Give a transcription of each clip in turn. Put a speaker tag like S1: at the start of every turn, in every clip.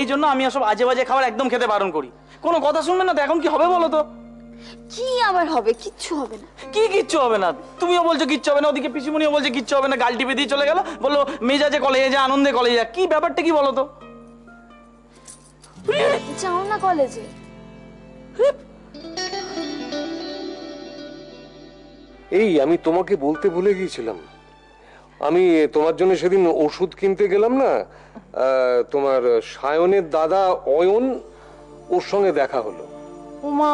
S1: এই জন্য আমি সব আজে বাজে খাবার একদম খেতে বারণ করি। কোনো কথা শুনবে না তো, এখন কি হবে বলো তো?
S2: কি আবার হবে? কিচ্ছু হবে না।
S1: কি কিচ্ছু হবে না? তুমিও বলছো কিচ্ছু হবে না, ওদিকে পিসিমণিও বলছে কিচ্ছু হবে না, গাল টিপে দিয়ে চলে গেল, বললো মেজাজে কলেজে যা, আনন্দে কলেজে যা। কি ব্যাপারটা কি বলো তো?
S2: যাও না কলেজে।
S3: এই আমি তোমাকে বলতে ভুলে গিয়েছিলাম, আমি তোমার জন্য সেদিন ওষুধ কিনতে গেলাম না, তোমার সায়নের দাদা অয়ন, ওর সঙ্গে দেখা হলো।
S4: উমা,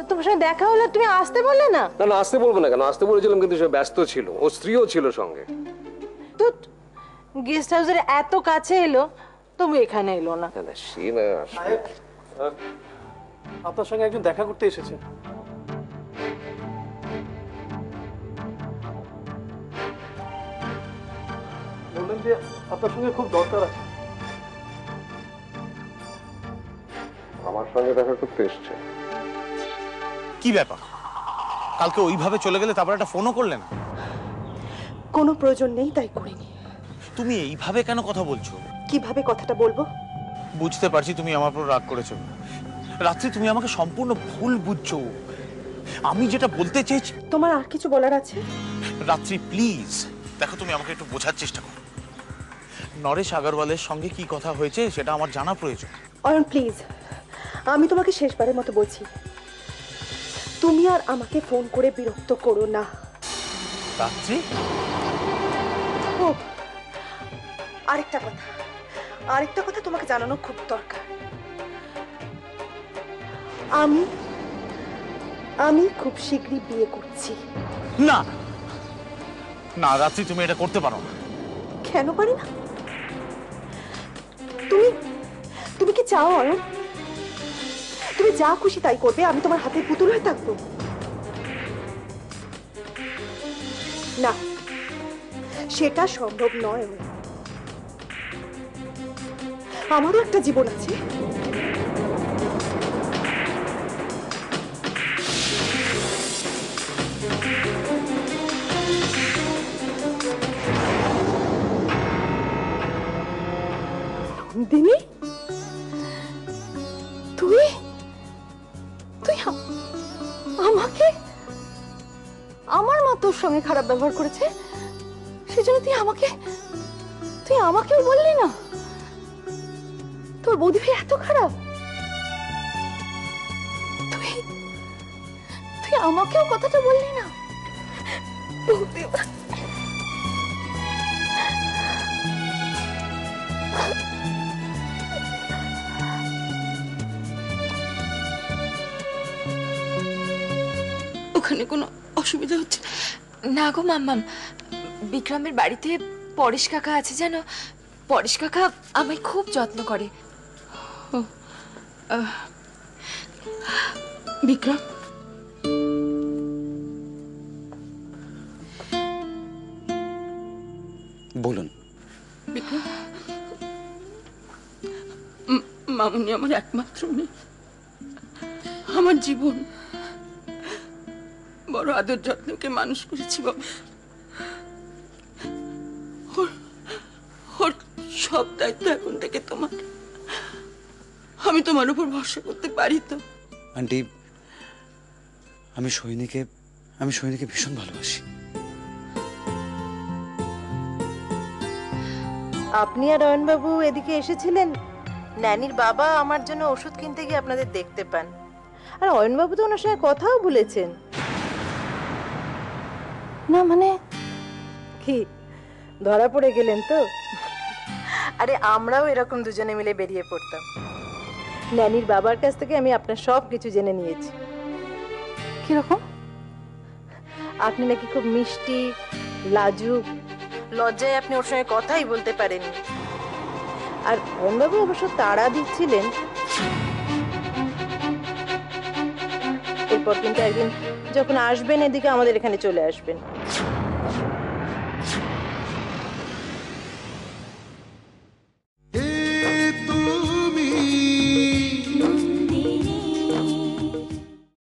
S4: তোমার সঙ্গে দেখা হলো, তুমি আসতে বললে না?
S3: না না, আসতে বলবো না কেন, আসতে বলেছিলাম কিন্তু সে ব্যস্ত ছিল, ও স্ত্রীও ছিল সঙ্গে।
S4: তো গেস্ট হাউসের এত কাছে এলো, তুমি এখানে এলো না?
S3: না না, সে না,
S1: আপনার সঙ্গে একজন দেখা করতে এসেছে। বললেন যে আপনার সঙ্গে খুব দরকার আছে।
S3: আমার সঙ্গে দেখা করতে এসছে?
S5: কি ব্যাপার, কালকে ওইভাবে চলে গেলে তারপর একটা ফোনও করলে না?
S6: কোনো প্রয়োজন নেই তাই করিনি।
S5: তুমি এইভাবে কেন কথা বলছো?
S6: কিভাবে কথাটা বলবো?
S5: বুঝতে পারছি তুমি আমার উপর রাগ করেছো। রাত্রি তুমি আমাকে সম্পূর্ণ ভুল বুঝছো। আমি যেটা বলতে চেয়েছি।
S6: তোমার আর কিছু বলার আছে?
S5: রাত্রি প্লিজ দেখো, তুমি আমাকে একটু বোঝার চেষ্টা করো। নরেশ আগরওয়ালের সঙ্গে কি কথা হয়েছে সেটা আমার জানা প্রয়োজন।
S6: অয়ন প্লিজ, আমি তোমাকে শেষবারের মতো বলছি, তুমি আর আমাকে ফোন করে বিরক্ত করো না।
S5: রাত্রি,
S6: ও আরেকটা কথা তোমাকে জানানো খুব দরকার। আমি খুব শীঘ্রই বিয়ে করছি।
S5: না না রাত্রি, তুমি এটা করতে পারো না।
S6: কেন পারি না? তুমি কি চাও অয়ন? তুমি যা খুশি তাই করবে, আমি তোমার হাতে পুতুল হয়ে থাকবো? না, সেটা সম্ভব নয়। আমারও একটা জীবন আছে। নন্দিনী, তুই আমাকে, আমার মা তোর সঙ্গে খারাপ ব্যবহার করেছে, সেজন্য তুই আমাকেও বললি না? তোর বৌদি ভাই এত খারাপ? তুই আমাকেও কথাটা বললি না? বৌদি
S2: ওখানে কোনো অসুবিধা হচ্ছে না গো মাম্মাম? বিক্রমের বাড়িতে পরেশ কাকা আছে জানো? পরেশ কাকা আমায় খুব যত্ন করে। বিক্রম,
S5: বলুন।
S2: বিক্রম, মামুনি আমার একমাত্র মেয়ে, আমার জীবন। বড় আদর যত্নকে মানুষ করেছি বাবা। ওর সব দায়িত্ব এখন থেকে তোমার। আমি তোমার উপর ভরসা করতে পারি তো?
S7: আন্টি, আমি সৈনিকে ভীষণ ভালোবাসি।
S4: আপনি আর অয়নবাবু এদিকে এসেছিলেন, ন্যানির বাবা আমার জন্য ওষুধ কিনতে গিয়ে আপনাদের দেখতে পান, আর অয়নবাবু তো ওনার সঙ্গে কথাও বলেছেন। না মানে কি, ধরা পড়ে গেলেন তো? আরে আমরাও এরকম দুজনে মিলে বেরিয়ে পড়তাম। ন্যানির বাবার কাছ থেকে আমি আপনার সব কিছু জেনে নিয়েছি। কিরকম? আপনি নাকি খুব মিষ্টি, লাজুক, লজ্জায় আপনি ওর সঙ্গে কথাই বলতে পারেননি। আর অয়নবাবু অবশ্য তাড়া দিচ্ছিলেন, এরপর কিন্তু একদিন যখন আসবেন এদিকে আমাদের এখানে চলে আসবেন।